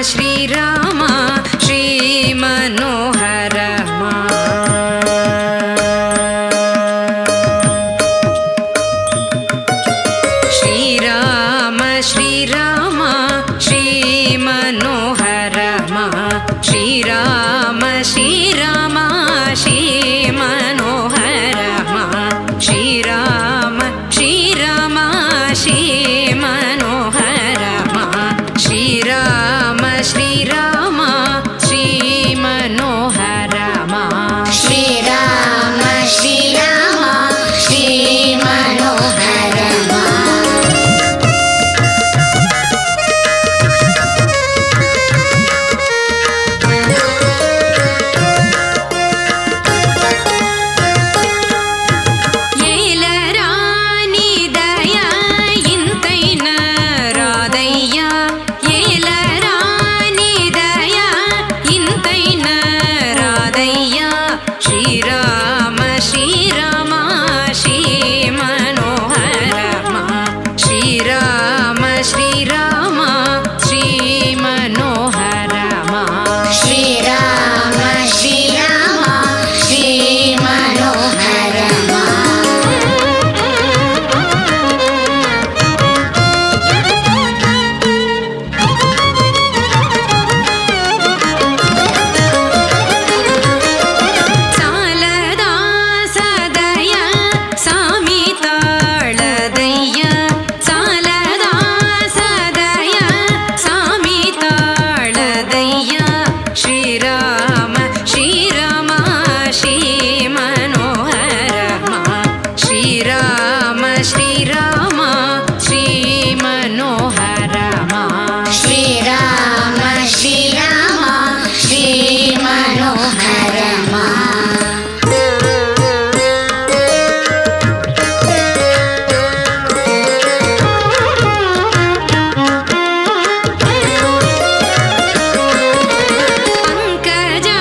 श्रीराम श्रीमनोहरमा श्रीराम श्रीराम श्रीमनोहरमा श्रीराम श्रीराम श्रीमनोहरमा श्रीराम श्रीराम श्रीमनोहरमा श्रीराम श्रीराम श्रीमनोहरमा श्रीराम श्रीराम श्रीमनोहरमा ఏలరాని దయ ఇంతైన రాదయ్య ఏలరాని దయ ఇంతైన రాదయ్య శ్రీరామ శ్రీరామ శ్రీమనోహరమ శ్రీరామ శ్రీరామ శ్రీమనోహరమ श्रीराम श्रीराम श्रीमनोहरमा ಸಾಲದಾ ಸದಯ ಸಾಮಿತಾಳದಯ್ಯ ಸಾಲದಾ ಸದಯ ಸಾಮಿತಾಳದಯ್ಯ ಶ್ರೀರಾಮ ಶ್ರೀರಾಮ ಶ್ರೀಮನೋಹರಮ ಶ್ರೀರಾಮ ಶ್ರೀರಾಮ ಶ್ರೀಮನೋಹರಮ श्रीराम श्रीराम श्रीमनोहरमा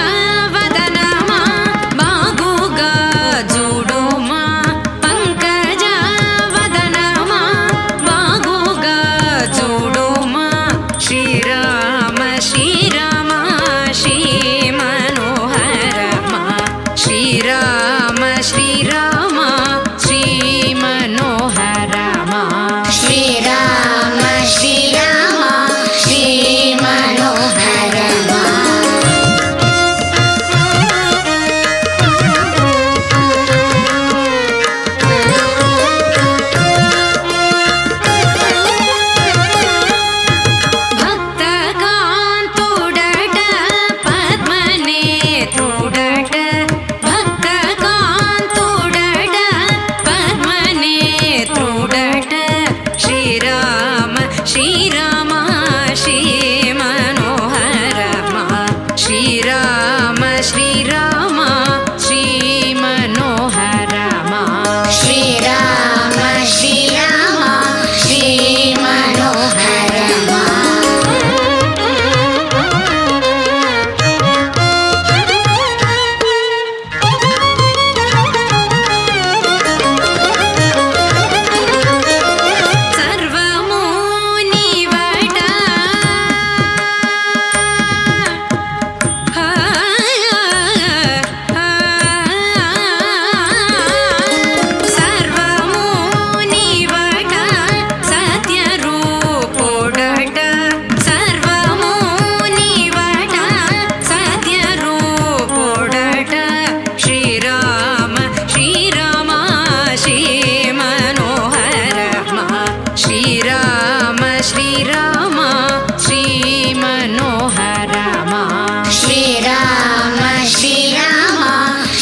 పంకజవదనమా బాగుగా చూడుమా పంకజవదనమా బాగుగా చూడుమా శ్రీరామ శ్రీరామ శ్రీమనోహరమ శ్రీరామ శ్రీరామ శ్రీమనోహరమ श्रीराम श्रीराम श्रीमनोहरमा భక్తకాంతుడట పద్మనేత్రుడట భక్తకాంతుడట పద్మనేత్రుడట శ్రీరామ శ్రీరామ శ్రీమనోహరమ శ్రీరామ శ్రీరామ శ్రీమనోహరమ श्रीराम श्रीराम श्रीमनोहरमा సర్వము నీవట సర్వము నీవట సత్యరూపుడట సర్వము నీవట సత్యరూపుడట శ్రీరామ శ్రీరామ శ్రీమనోహరమ శ్రీరామ శ్రీరామ శ్రీమనోహరమ श्रीराम श्रीराम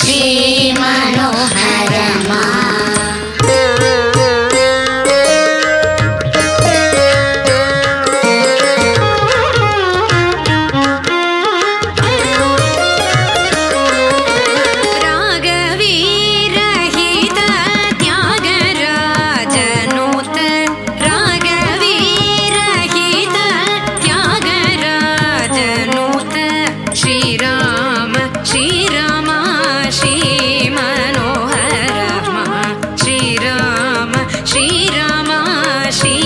श्रीमनोहरमा रागवीरहित त्यागराजनुत रागवीरहित त्यागराजनुत श्रीराम श्रीराम श्रीमनोहरम श्रीराम श्रीराम श्री